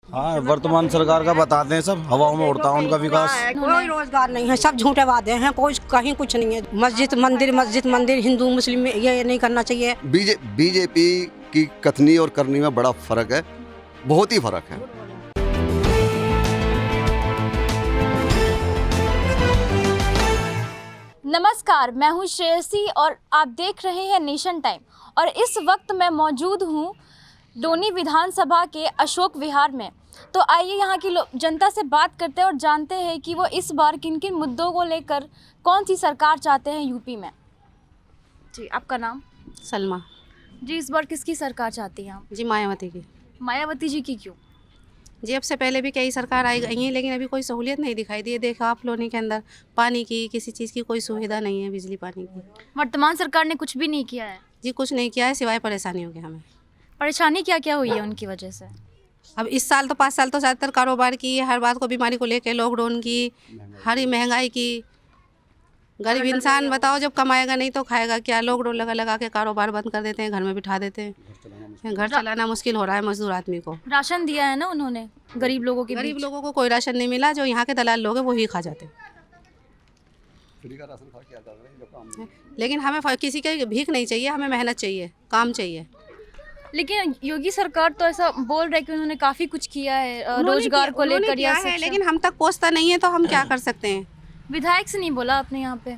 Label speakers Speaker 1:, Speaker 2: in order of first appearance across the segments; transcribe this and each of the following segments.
Speaker 1: हाँ, वर्तमान सरकार का बताते हैं, सब हवाओं में उड़ता है उनका विकास।
Speaker 2: कोई रोजगार नहीं है, सब झूठे वादे हैं, कोई कहीं कुछ नहीं है। मस्जिद मंदिर हिंदू मुस्लिम में ये नहीं करना चाहिए।
Speaker 3: बीजेपी की कथनी और करनी में बड़ा फर्क है, बहुत ही फर्क है।
Speaker 4: नमस्कार, मैं हूं श्रेयसी और आप देख रहे हैं नेशन टाइम। और इस वक्त मैं मौजूद हूं डोनी विधानसभा के अशोक विहार में। तो आइए यहाँ की जनता से बात करते हैं और जानते हैं कि वो इस बार किन किन मुद्दों को लेकर कौन सी सरकार चाहते हैं यूपी में। जी, आपका नाम?
Speaker 5: सलमा
Speaker 4: जी, इस बार किसकी सरकार चाहती हैं आप?
Speaker 5: जी, मायावती की।
Speaker 4: मायावती जी की क्यों?
Speaker 5: जी, अब से पहले भी कई सरकार आई गई हैं, लेकिन अभी कोई सहूलियत नहीं दिखाई दी है। देखा आप लोनी के अंदर पानी की किसी चीज़ की कोई सुविधा नहीं है, बिजली पानी की।
Speaker 4: वर्तमान सरकार ने कुछ भी नहीं किया है?
Speaker 5: जी, कुछ नहीं किया है, सिवाय परेशानी हो गई हमें।
Speaker 4: परेशानी क्या क्या हुई है उनकी वजह से?
Speaker 5: अब इस साल तो 5 साल तो ज़्यादातर कारोबार की, हर बात को बीमारी को लेकर, लॉकडाउन की, हरी महंगाई की। गरीब इंसान बताओ, जब कमाएगा नहीं तो खाएगा क्या? लॉकडाउन लगा के कारोबार बंद कर देते हैं, घर में बिठा देते हैं। घर चलाना मुश्किल हो रहा है मजदूर आदमी को।
Speaker 4: राशन दिया है ना उन्होंने गरीब लोगों के?
Speaker 5: गरीब लोगों को कोई राशन नहीं मिला, जो यहाँ के दलाल लोग हैं वही खा जाते हैं। लेकिन हमें किसी के भीख नहीं चाहिए, हमें मेहनत चाहिए, काम चाहिए।
Speaker 4: लेकिन योगी सरकार तो ऐसा बोल रही है कि उन्होंने काफी कुछ किया है रोजगार को लेकर या
Speaker 5: है, लेकिन हम तक पहुँचता नहीं है, तो हम क्या कर सकते हैं?
Speaker 4: विधायक से नहीं बोला आपने यहाँ पे?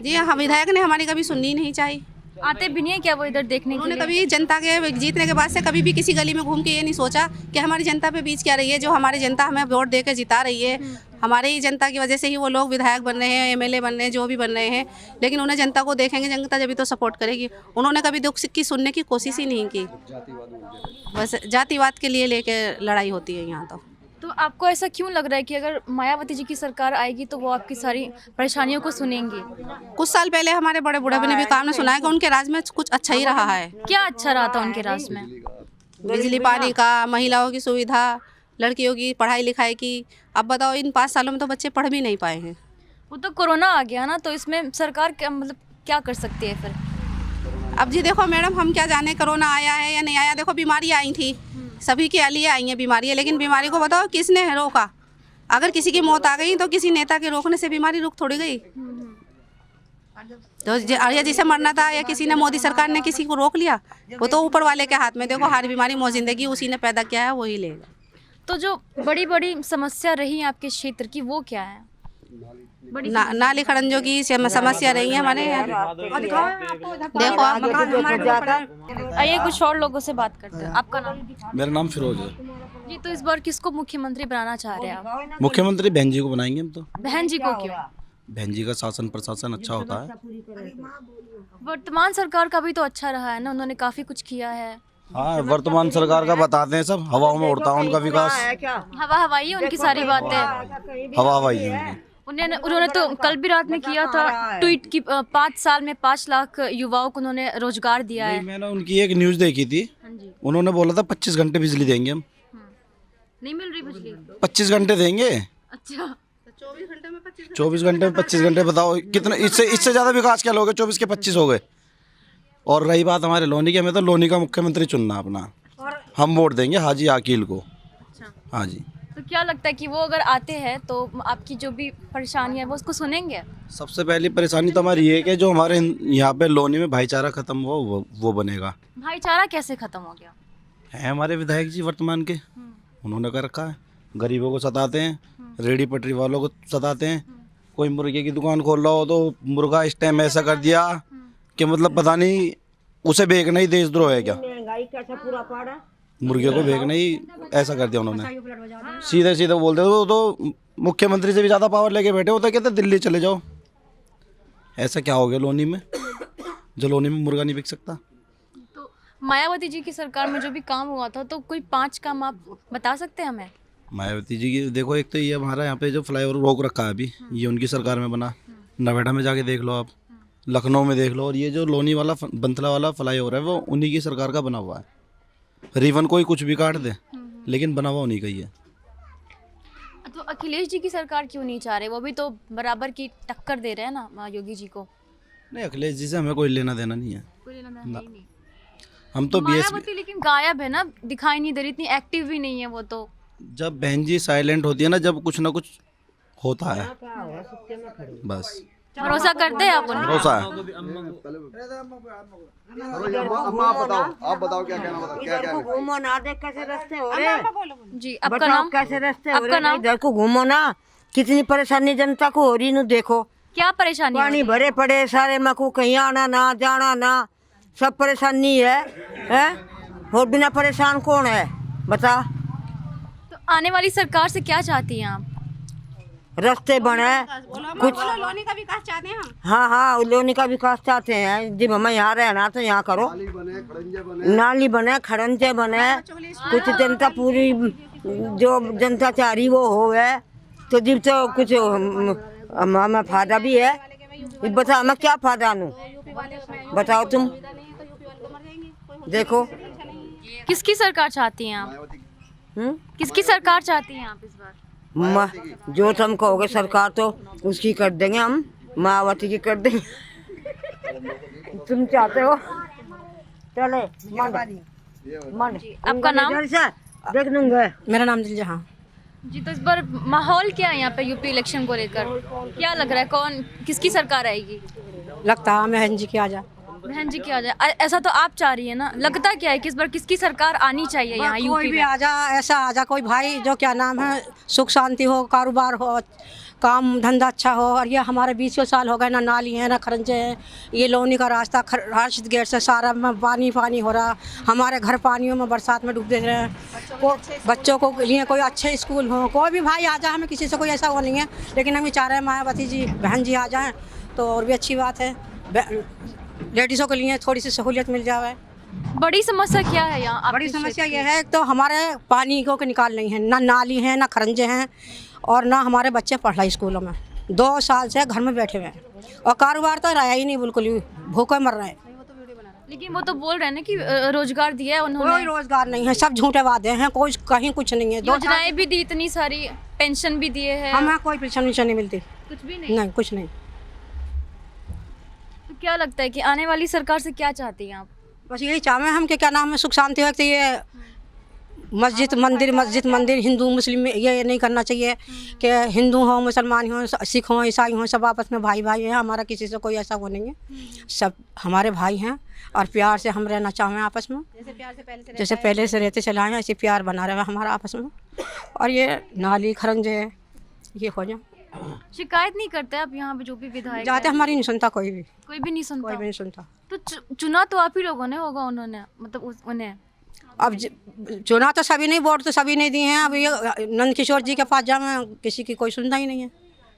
Speaker 5: जी हाँ, विधायक ने हमारी कभी सुननी नहीं चाहिए।
Speaker 4: आते भी नहीं है क्या वो इधर देखने के लिए?
Speaker 5: उन्होंने कभी जनता के जीतने के बाद से कभी भी किसी गली में घूम के ये नहीं सोचा कि हमारी जनता पे बीच क्या रही है। जो हमारी जनता हमें वोट दे के जिता रही है, हमारे ही जनता की वजह से ही वो लोग विधायक बन रहे हैं, एमएलए बन रहे हैं, जो भी बन रहे हैं। लेकिन उन्हें जनता को देखेंगे, जनता जब भी तो सपोर्ट करेगी। उन्होंने कभी दुख की सुनने की कोशिश ही नहीं की। बस जातिवाद के लिए लेके लड़ाई होती है यहाँ। तो
Speaker 4: आपको ऐसा क्यों लग रहा है कि अगर मायावती जी की सरकार आएगी तो वो आपकी सारी परेशानियों को सुनेंगी?
Speaker 5: कुछ साल पहले हमारे बड़े बूढ़े ने भी काम ने सुना है कि उनके राज में कुछ अच्छा ही रहा है।
Speaker 4: क्या अच्छा रहा था उनके राज में?
Speaker 5: बिजली पानी का, महिलाओं की सुविधा, लड़कियों की पढ़ाई लिखाई की। अब बताओ, इन 5 सालों में तो बच्चे पढ़ भी नहीं पाए हैं।
Speaker 4: वो तो कोरोना आ गया ना, तो इसमें सरकार क्या मतलब क्या कर सकती है फिर?
Speaker 5: अब जी देखो मैडम, हम क्या जाने कोरोना आया है या नहीं आया। देखो बीमारी आई थी, सभी के लिए आई हैं बीमारियाँ, लेकिन बीमारी को बताओ किसने रोका? अगर किसी की मौत आ गई तो किसी नेता के रोकने से बीमारी रुक थोड़ी गई। तो या जिसे मरना था या किसी ने, मोदी सरकार ने किसी को रोक लिया? वो तो ऊपर वाले के हाथ में। देखो, हर बीमारी मौत जिंदगी उसी ने पैदा किया है, वही लेगा।
Speaker 4: तो जो बड़ी बड़ी समस्या रही आपके क्षेत्र की वो क्या है?
Speaker 5: नाली खड़ंजों की समस्या रही है हमारे यहाँ। देखो आप,
Speaker 4: आइए कुछ और लोगों से बात करते हैं। आपका नाम?
Speaker 1: मेरा नाम फिरोज है
Speaker 4: जी, तो इस बार किसको मुख्यमंत्री बनाना चाह रहे हैं आप?
Speaker 1: मुख्यमंत्री बहन जी को बनाएंगे हम तो।
Speaker 4: बहन जी को क्यों?
Speaker 1: बहन जी का शासन प्रशासन अच्छा होता है।
Speaker 4: वर्तमान सरकार का भी तो अच्छा रहा है ना, उन्होंने काफी कुछ किया है।
Speaker 1: हाँ, वर्तमान सरकार का बताते हैं, सब हवाओं में उड़ता है उनका विकास।
Speaker 4: हवा हवाई है उनकी सारी बातें।
Speaker 1: हवा हवाई है
Speaker 4: उन्होंने तो कल भी रात में किया था ट्वीट की 5 साल में 5 लाख युवाओं को उन्होंने रोजगार दिया है।
Speaker 1: मैंने उनकी एक न्यूज़ देखी थी, उन्होंने बोला था 25 घंटे बिजली देंगे हम।
Speaker 4: नहीं मिल रही बिजली?
Speaker 1: 25 घंटे देंगे।
Speaker 4: अच्छा,
Speaker 1: 24 घंटे में 25 घंटे, बताओ कितना? इससे ज़्यादा विकास क्या लोगे? 24 के 25 हो गए। और रही बात हमारे लोनी की, हमें तो लोनी का मुख्यमंत्री चुनना अपना। हम वोट देंगे हाजी आकिल को। हाँ जी।
Speaker 4: तो क्या लगता है कि वो अगर आते हैं तो आपकी जो भी परेशानी है वो उसको सुनेंगे?
Speaker 1: सबसे पहली परेशानी तो हमारी ये है कि जो हमारे यहाँ पे लोनी में भाईचारा खत्म हुआ वो बनेगा।
Speaker 4: भाईचारा कैसे खत्म हो गया?
Speaker 1: है हमारे विधायक जी वर्तमान के, उन्होंने कर रखा है। गरीबों को सताते हैं, रेडी पटरी वालों को सताते हैं। कोई मुर्गे की दुकान खोल रहा हो तो मुर्गा इस टाइम ऐसा कर दिया कि मतलब पता नहीं उसे बेचना ही देशद्रोह है क्या? मुर्गे को बेचना ही ऐसा कर दिया उन्होंने। सीधे सीधे बोलते वो तो मुख्यमंत्री से भी ज़्यादा पावर लेके बैठे होते, कहते दिल्ली चले जाओ। ऐसा क्या हो गया लोनी में, जो लोनी में मुर्गा नहीं बिक सकता?
Speaker 4: तो मायावती जी की सरकार में जो भी काम हुआ था, तो कोई 5 काम आप बता सकते हैं हमें?
Speaker 1: मायावती जी की देखो, एक तो ये हमारा यहाँ पे जो फ्लाईओवर रोक रखा है अभी, ये उनकी सरकार में बना। नोएडा में जाके देख लो आप, लखनऊ में देख लो। और ये जो लोनी वाला बंथला वाला फ्लाईओवर है वो उन्हीं की सरकार का बना हुआ है। रिवन कोई कुछ भी काट दे, लेकिन बना हुआ उन्हीं का ही है।
Speaker 4: तो अखिलेश जी की सरकार क्यों नहीं चाह रहे? वो भी तो बराबर की टक्कर दे रहे हैं ना योगी जी को।
Speaker 1: नहीं, अखिलेश जी से हमें कोई लेना देना नहीं है।
Speaker 4: कोई लेना देना नहीं।
Speaker 1: हम तो
Speaker 4: मायावती लेकिन गायब है ना, दिखाई नहीं दे रही, इतनी एक्टिव भी नहीं है वो तो।
Speaker 1: जब बहन जी साइलेंट होती है ना, जब कुछ ना कुछ होता है, बस
Speaker 4: भरोसा करते हैं आप उन
Speaker 1: भरोसा है।
Speaker 3: आप बताओ क्या कहना, बताओ क्या कहना।
Speaker 2: घूमो ना, देख कैसे रास्ते हो रहे।
Speaker 4: जी आपका
Speaker 2: बताओ
Speaker 4: नाम?
Speaker 2: कैसे रास्ते हो
Speaker 4: आपका
Speaker 2: रहे।
Speaker 4: नाम?
Speaker 2: इधर को घूमो ना, कितनी परेशानी जनता को हो रही। नु देखो
Speaker 4: क्या परेशानी हो
Speaker 2: पानी
Speaker 4: रही है?
Speaker 2: भरे पड़े सारे मको, कहीं आना ना जाना ना, सब परेशानी है। और बिना परेशान कौन है बता।
Speaker 4: तो आने वाली सरकार से क्या चाहती हैं आप?
Speaker 2: रास्ते बने कुछ।
Speaker 5: लोनी का विकास चाहते हैं हम।
Speaker 2: हाँ हाँ, लोनी का विकास चाहते हैं। जब हमें यहाँ रहना तो यहाँ करो, नाली बने, खड़ंजे बने, कुछ जनता पूरी जो जनता चाह रही वो हो है। तो जब तो कुछ हमें फायदा भी है। बता हमें क्या फायदा नू, बताओ तुम। देखो
Speaker 4: किसकी सरकार चाहती हैं आप? किसकी सरकार चाहती हैं आप इस बार?
Speaker 2: जो तुम कहोगे सरकार तो उसकी कर देंगे हम, मायावती की कर देंगे। तुम चाहते हो चले मन
Speaker 4: आपका नाम?
Speaker 2: इधर से देख लूंगा।
Speaker 5: मेरा नाम दिलजहां।
Speaker 4: जी तो इस बार माहौल क्या है यहाँ पे यूपी इलेक्शन को लेकर? क्या लग रहा है, कौन किसकी सरकार आएगी?
Speaker 5: लगता है बहन जी की आ जा।
Speaker 4: बहन जी की आ जाए, ऐसा तो आप चाह रही है ना। लगता क्या है कि इस बार किसकी सरकार आनी चाहिए यहाँ
Speaker 5: कोई
Speaker 4: यूपी
Speaker 5: भी
Speaker 4: में?
Speaker 5: आ जा, ऐसा आ जा कोई भाई जो क्या नाम है, सुख शांति हो, कारोबार हो, काम धंधा अच्छा हो। और ये हमारे 20 साल हो गए, ना नाली है ना खरंजे हैं। ये लोनी का रास्ता हर्षित गेट से सारा में पानी पानी हो रहा। हमारे घर पानियों में बरसात में डूबते रहे। बच्चों को लिए कोई अच्छे स्कूल हो, कोई भी भाई आ जाए, हमें किसी से कोई ऐसा वो नहीं है। लेकिन हम ये चाह रहे हैं मायावती जी बहन जी आ जाएँ तो और भी अच्छी बात है। लेडीज़ों के लिए थोड़ी सी सहूलियत मिल जाए।
Speaker 4: बड़ी समस्या क्या है यहाँ आपके
Speaker 5: बड़ी समस्या
Speaker 4: क्षेत्र
Speaker 5: ये है, एक तो हमारे पानी को निकाल नहीं है, ना नाली है ना खरंजे हैं, और ना हमारे बच्चे पढ़ रहे स्कूलों में। 2 साल से घर में बैठे हुए हैं और कारोबार तो रहा ही नहीं, बिल्कुल ही भूखे मर रहे हैं।
Speaker 4: में? लेकिन वो तो बोल रहे हैं ना कि रोजगार दिया है
Speaker 5: कोई
Speaker 4: उन्होंने,
Speaker 5: रोजगार नहीं है, सब झूठे वादे हैं, कोई कहीं कुछ नहीं है। 2 साल
Speaker 4: योजनाएं भी दी इतनी सारी, पेंशन भी दिए हैं,
Speaker 5: हमें कोई पेंशन नहीं मिलती।
Speaker 4: कुछ भी नहीं।
Speaker 5: नहीं, कुछ नहीं।
Speaker 4: तो क्या लगता है कि आने वाली सरकार से क्या चाहती हैं आप?
Speaker 5: बस यही चाहें हम कि क्या नाम है, सुख शांति हो। तो ये मस्जिद मंदिर हिंदू मुस्लिम में ये नहीं करना चाहिए कि हिंदू हो मुसलमान हो सिख हो ईसाई हो, सब आपस में भाई भाई हैं। हमारा किसी से कोई ऐसा वो नहीं है, सब हमारे भाई हैं और प्यार से हम रहना चाहें आपस में। जैसे पहले से रहते चले आए ऐसे प्यार बना रहे हमारा आपस में। और ये नाली खरंजे ये हो जाए।
Speaker 4: शिकायत नहीं करते आप यहाँ पे जो भी विधायक
Speaker 5: जाते
Speaker 4: हैं?
Speaker 5: हमारी नहीं सुनता कोई भी
Speaker 4: नहीं सुनता।
Speaker 5: कोई भी नहीं सुनता।
Speaker 4: तो चुना तो आप ही लोगों ने होगा, उन्होंने मतलब उन्हें।
Speaker 5: अब चुना तो सभी नहीं, वोट तो सभी नहीं दिए हैं। अब ये नंद किशोर जी के पास जाए, किसी की कोई सुनता ही नहीं है।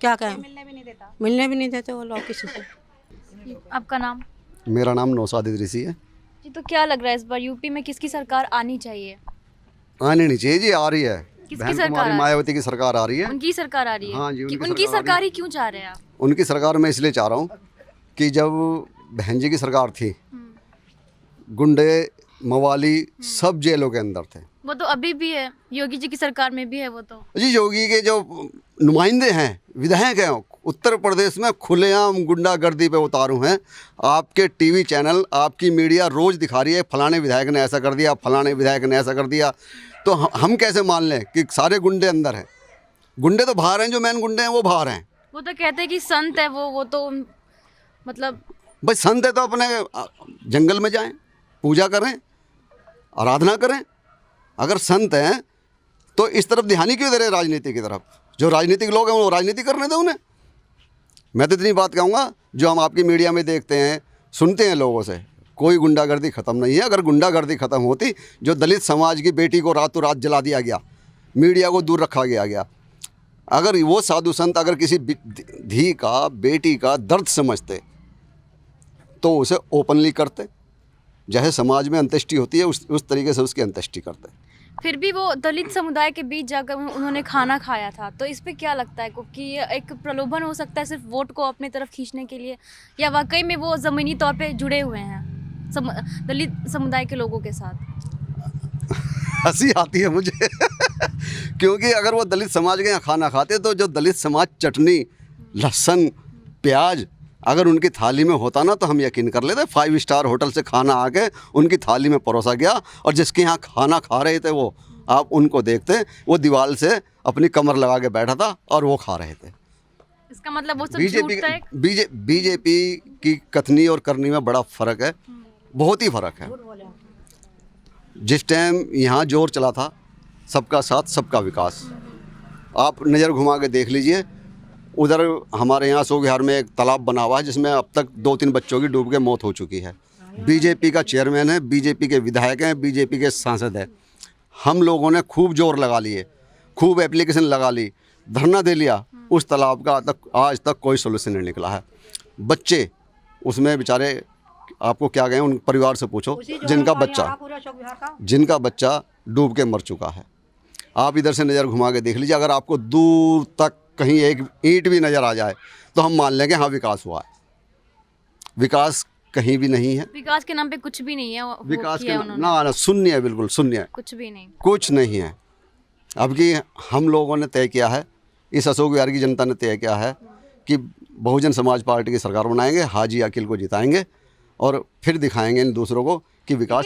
Speaker 5: क्या कहें, मिलने भी नहीं देते वो लोग किसी से।
Speaker 4: आपका नाम?
Speaker 3: मेरा नाम नौशाद इदरीसी है।
Speaker 4: जी तो क्या लग रहा है इस बार यूपी में किसकी सरकार आनी चाहिए?
Speaker 3: आनी नहीं चाहिए जी, आ रही है।
Speaker 4: किसकी
Speaker 3: बहन
Speaker 4: सरकार
Speaker 3: कुमारी
Speaker 4: आ रही है?
Speaker 3: मायावती की सरकार आ रही है।
Speaker 4: उनकी सरकार आ रही है?
Speaker 3: हाँ जी,
Speaker 4: उनकी सरकार ही क्यों चाह रहे हैं आप?
Speaker 3: उनकी सरकार मैं इसलिए चाह रहा हूँ कि जब बहन जी की सरकार थी, गुंडे मवाली सब जेलों के अंदर थे।
Speaker 4: वो तो अभी भी है, योगी जी की सरकार में भी है वो तो।
Speaker 3: जी योगी के जो नुमाइंदे हैं, विधायक हैं, उत्तर प्रदेश में खुलेआम गुंडागर्दी पे उतारू हैं। आपके टीवी चैनल, आपकी मीडिया रोज़ दिखा रही है फलाने विधायक ने ऐसा कर दिया, फलाने विधायक ने ऐसा कर दिया। तो हम कैसे मान लें कि सारे गुंडे अंदर हैं? गुंडे तो बाहर हैं, जो मेन गुंडे हैं वो बाहर हैं।
Speaker 4: वो तो कहते हैं कि संत है वो तो मतलब।
Speaker 3: भाई संत है तो अपने जंगल में जाएं, पूजा करें, आराधना करें। अगर संत हैं तो इस तरफ ध्यान ही क्यों दे रहे राजनीति की तरफ? जो राजनीतिक लोग हैं वो राजनीति करने दें उन्हें। मैं तो इतनी बात कहूँगा, जो हम आपकी मीडिया में देखते हैं सुनते हैं लोगों से, कोई गुंडागर्दी ख़त्म नहीं है। अगर गुंडागर्दी ख़त्म होती, जो दलित समाज की बेटी को रातों रात जला दिया गया, मीडिया को दूर रखा गया, अगर वो साधु संत अगर किसी धी का बेटी का दर्द समझते तो उसे ओपनली करते। जैसे समाज में अंत्येष्टि होती है उस तरीके से उसकी अंत्येष्टि करते।
Speaker 4: फिर भी वो दलित समुदाय के बीच जाकर उन्होंने खाना खाया था, तो इस पे क्या लगता है कि ये एक प्रलोभन हो सकता है सिर्फ वोट को अपनी तरफ खींचने के लिए, या वाकई में वो ज़मीनी तौर पे जुड़े हुए हैं दलित समुदाय के लोगों के साथ?
Speaker 3: हंसी आती है मुझे क्योंकि अगर वो दलित समाज के यहाँ खाना खाते तो जो दलित समाज चटनी, लहसुन, प्याज अगर उनकी थाली में होता ना तो हम यकीन कर लेते। 5 स्टार होटल से खाना आके उनकी थाली में परोसा गया और जिसके यहाँ खाना खा रहे थे वो आप उनको देखते, वो दीवार से अपनी कमर लगा के बैठा था और वो खा रहे थे।
Speaker 4: इसका मतलब वो सब झूठ था।
Speaker 3: बीजेपी की कथनी और करनी में बड़ा फ़र्क है, बहुत ही फ़र्क है। जिस टाइम यहाँ जोर चला था सबका साथ सबका विकास, आप नज़र घुमा के देख लीजिए, उधर हमारे यहाँ अशोक विहार में एक तालाब बना हुआ है जिसमें अब तक 2-3 बच्चों की डूब के मौत हो चुकी है। बीजेपी का चेयरमैन है, बीजेपी के विधायक हैं, बीजेपी के सांसद हैं। हम लोगों ने खूब जोर लगा लिए, खूब एप्लीकेशन लगा ली, धरना दे लिया, उस तालाब का आज तक कोई सोल्यूशन नहीं निकला है। बच्चे उसमें बेचारे, आपको क्या कहें, उन परिवार से पूछो जिनका बच्चा डूब के मर चुका है। आप इधर से नज़र घुमा के देख लीजिए, अगर आपको दूर तक कहीं एक ईंट भी नज़र आ जाए तो हम मान लेंगे हाँ विकास हुआ है। विकास कहीं भी नहीं है,
Speaker 4: विकास के नाम पे कुछ भी नहीं है।
Speaker 3: विकास के ना शून्य है, बिल्कुल शून्य है,
Speaker 4: कुछ भी नहीं,
Speaker 3: कुछ नहीं है। अब कि हम लोगों ने तय किया है, इस अशोक विहार की जनता ने तय किया है कि बहुजन समाज पार्टी की सरकार बनाएंगे, हाजी अकील को जिताएंगे और फिर दिखाएंगे इन दूसरों को कि विकास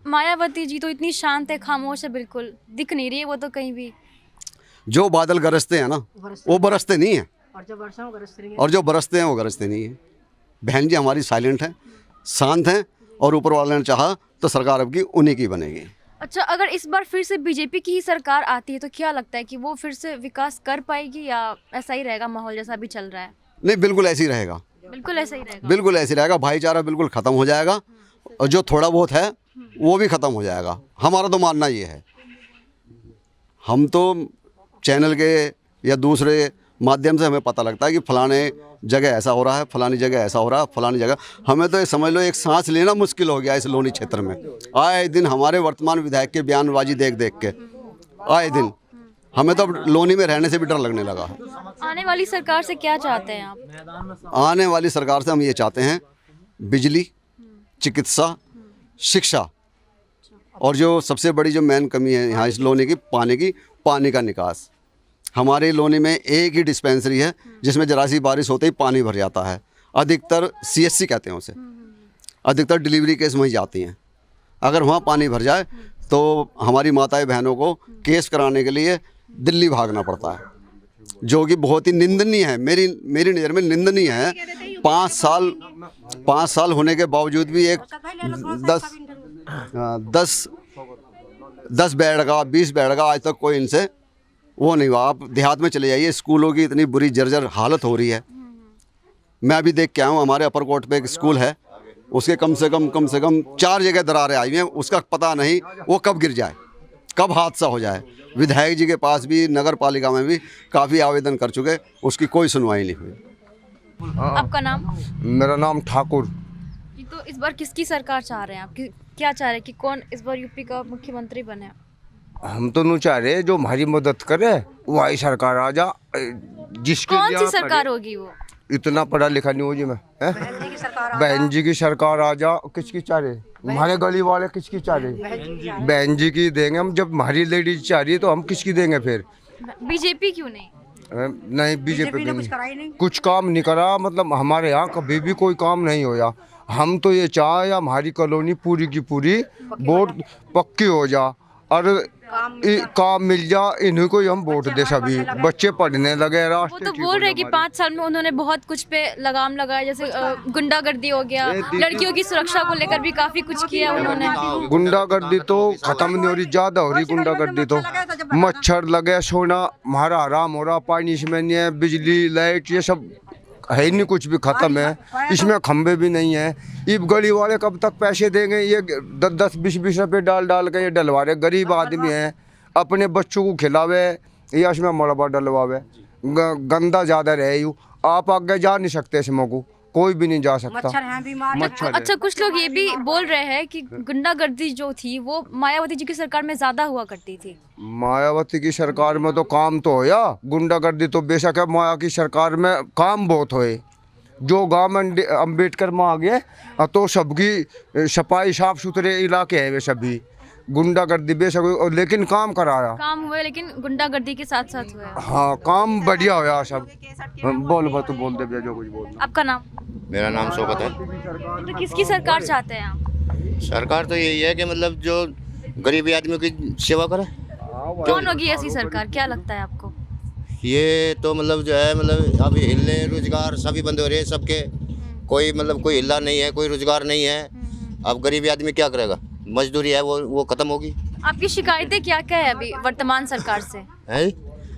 Speaker 4: मायावती जी तो इतनी शांत है, खामोश है, बिल्कुल दिख नहीं रही है वो तो कहीं भी।
Speaker 3: जो बादल गरजते हैं ना वो बरसते नहीं हैं, और जो बरसते हैं वो गरजते नहीं हैं। बहन जी हमारी साइलेंट हैं, शांत हैं, और ऊपर वाले ने चाहा तो सरकार अब की उन्हीं की बनेगी।
Speaker 4: अच्छा, अगर इस बार फिर से बीजेपी की ही सरकार आती है तो क्या लगता है कि वो फिर से विकास कर पाएगी या ऐसा ही रहेगा माहौल जैसा अभी चल रहा है?
Speaker 3: नहीं, बिल्कुल ऐसे ही रहेगा,
Speaker 4: बिल्कुल ऐसा ही रहेगा,
Speaker 3: बिल्कुल ऐसे रहेगा। भाईचारा बिल्कुल ख़त्म हो जाएगा और जो थोड़ा बहुत है वो भी ख़त्म हो जाएगा। हमारा तो मानना ये है, हम तो चैनल के या दूसरे माध्यम से हमें पता लगता है कि फलाने जगह ऐसा हो रहा है, फलानी जगह ऐसा हो रहा है, फलानी जगह। हमें तो ये समझ लो एक सांस लेना मुश्किल हो गया इस लोनी क्षेत्र में। आए दिन हमारे वर्तमान विधायक के बयानबाजी देख देख के आए दिन हमें तो अब लोनी में रहने से भी डर लगने लगा है।
Speaker 4: आने वाली सरकार से क्या चाहते हैं आप?
Speaker 3: आने वाली सरकार से हम ये चाहते हैं, बिजली, चिकित्सा, शिक्षा, और जो सबसे बड़ी जो मेन कमी है यहाँ इस लोनी की, पानी का निकास। हमारे लोनी में एक ही डिस्पेंसरी है जिसमें जरा सी बारिश होते ही पानी भर जाता है। अधिकतर CSC कहते हैं उसे, अधिकतर डिलीवरी केस वहीं जाती हैं। अगर वहाँ पानी भर जाए तो हमारी माताएं बहनों को केस कराने के लिए दिल्ली भागना पड़ता है, जो कि बहुत ही निंदनीय है, मेरी नज़र में निंदनीय है। 5 साल होने के बावजूद भी एक 10 बेड का 20 बेड का आज तक कोई इनसे वो नहीं हुआ। आप देहात में चले जाइए, स्कूलों की इतनी बुरी जर्जर हालत हो रही है। मैं अभी देख के आया हूँ, हमारे अपर कोर्ट पे एक स्कूल है, उसके कम से कम 4 जगह दरारें आई हुई हैं। उसका पता नहीं वो कब गिर जाए, कब हादसा हो जाए। विधायक जी के पास भी, नगर पालिका में भी काफ़ी आवेदन कर चुके, उसकी कोई सुनवाई नहीं हुई।
Speaker 4: आपका नाम?
Speaker 6: मेरा नाम ठाकुर।
Speaker 4: तो इस बार किसकी सरकार चाह रहे हैं आप? क्या चाह रहे हैं कि कौन इस बार यूपी का मुख्यमंत्री बने?
Speaker 6: हम तो नहीं चाह रहे, जो हमारी मदद करे वही सरकार आ जा। जिसके
Speaker 4: कौन सी सरकार होगी वो?
Speaker 6: इतना पढ़ा लिखा नहीं हो जी मैं, बहन जी की सरकार आ जा। किसकी चाह रहे? हमारे गली वाले किसकी चाह रहे? बहन जी की देंगे हम। जब हमारी लेडीज चाह रही है तो हम किसकी देंगे फिर?
Speaker 4: बीजेपी क्यों नहीं?
Speaker 6: नहीं, बीजेपी ने कुछ काम नहीं करा। मतलब हमारे यहाँ कभी भी कोई काम नहीं होया। हम तो ये चाहे हमारी कॉलोनी पूरी की पूरी वोट पक्की हो जा और काम मिल जा, इन्हीं को ही हम वोट दे। सभी बच्चे पढ़ने लगे।
Speaker 4: वो तो बोल रहे कि 5 साल में उन्होंने बहुत कुछ पे लगाम लगाया, जैसे गुंडागर्दी हो गया, लड़कियों की सुरक्षा को लेकर भी काफी कुछ किया उन्होंने।
Speaker 6: गुंडागर्दी तो खत्म नहीं हो रही, ज्यादा हो रही गुंडागर्दी। तो मच्छर लगे, सोना हमारा हराम हो रहा, पानी इसमें नहीं है, बिजली लाइट ये सब है नहीं, कुछ भी खत्म है। इसमें खंबे भी नहीं है। ये गली वाले कब तक पैसे देंगे? ये 10-10, 20-20 रुपये डाल के ये डलवा रहे। गरीब आदमी हैं, अपने बच्चों को खिलावे या इसमें मलबा डलवावे। गंदा ज़्यादा रहे यूँ, आप आगे जा नहीं सकते, इसमें को कोई भी नहीं जा सकता। मच्छर।
Speaker 4: अच्छा, कुछ लोग ये भी बोल रहे हैं कि गुंडागर्दी जो थी वो मायावती जी की सरकार में ज्यादा हुआ करती थी।
Speaker 6: मायावती की सरकार में तो काम तो होया, गुंडागर्दी तो बेशक है। माया की सरकार में काम बहुत होए। जो गांव में अम्बेडकर में आ गए तो सबकी सफाई साफ सुथरे इलाके है वे सभी। गुंडागर्दी बेशक, लेकिन काम कराया,
Speaker 4: काम हुए, लेकिन गुंडागर्दी के साथ साथ हुआ।
Speaker 6: हाँ, काम बढ़िया होया सब। बोल दे जो कुछ बोल।
Speaker 4: आपका नाम?
Speaker 7: मेरा नाम शौकत है।
Speaker 4: तो किसकी सरकार चाहते हैं आप?
Speaker 7: सरकार तो यही है कि मतलब जो गरीबी आदमियों की सेवा करे,
Speaker 4: कौन होगी ऐसी सरकार, क्या लगता है आपको?
Speaker 7: ये तो मतलब जो है मतलब अभी हिले रोजगार सभी बंद हो रहे हैं सबके, कोई मतलब कोई हिला नहीं है, कोई रोजगार नहीं है। अब गरीब आदमी क्या करेगा, मजदूरी है वो खत्म होगी।
Speaker 4: आपकी शिकायतें क्या क्या है अभी वर्तमान सरकार से?
Speaker 7: है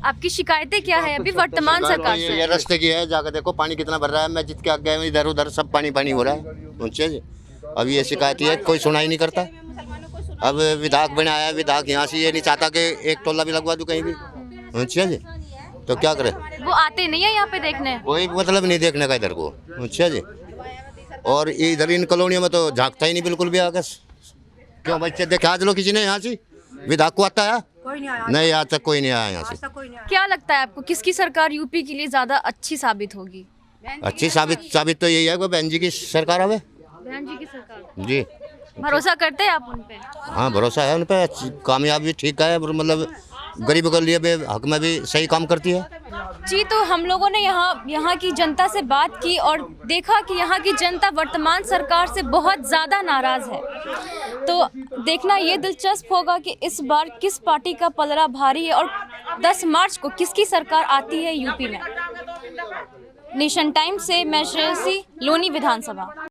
Speaker 4: आपकी शिकायतें क्या है अभी वर्तमान सरकार से?
Speaker 7: ये रास्ते की है, जाकर देखो पानी कितना भर रहा है। मैं जितके आगे गए इधर उधर सब पानी पानी हो रहा है। पहुँचे जी, अब ये शिकायत है, कोई सुनाई नहीं करता। अब विधायक बने आया, विधायक यहाँ से ये नहीं चाहता कि एक टोला भी लगवा दूँ कहीं भी। पहुँचे जी, तो क्या करे,
Speaker 4: वो आते नहीं है यहाँ पे देखने?
Speaker 7: कोई मतलब नहीं देखने का इधर को। अच्छा जी, और इधर इन कॉलोनियों में तो झांकता ही नहीं बिल्कुल भी आगे। क्यों बच्चे देखे आज लोग किसी ने यहाँ से विधायक को आता है? नहीं, आज तक कोई नहीं आया यहाँ से।
Speaker 4: क्या लगता है आपको किसकी सरकार यूपी के लिए ज्यादा अच्छी साबित होगी?
Speaker 7: अच्छी साबित तो यही है कि बहन जी की सरकार आवे।
Speaker 4: बहन जी की सरकार,
Speaker 7: जी
Speaker 4: भरोसा करते हैं आप उन पे?
Speaker 7: हाँ, भरोसा है उन पर, कामयाब भी ठीक है, मतलब गरीबों के लिए भी हक में भी सही काम करती है।
Speaker 4: जी, तो हम लोगों ने यहाँ की जनता से बात की और देखा कि यहाँ की जनता वर्तमान सरकार से बहुत ज़्यादा नाराज़ है। तो देखना ये दिलचस्प होगा कि इस बार किस पार्टी का पलड़ा भारी है और 10 मार्च को किसकी सरकार आती है यूपी में। नेशन टाइम से मैं श्रेयसी, लोनी विधानसभा।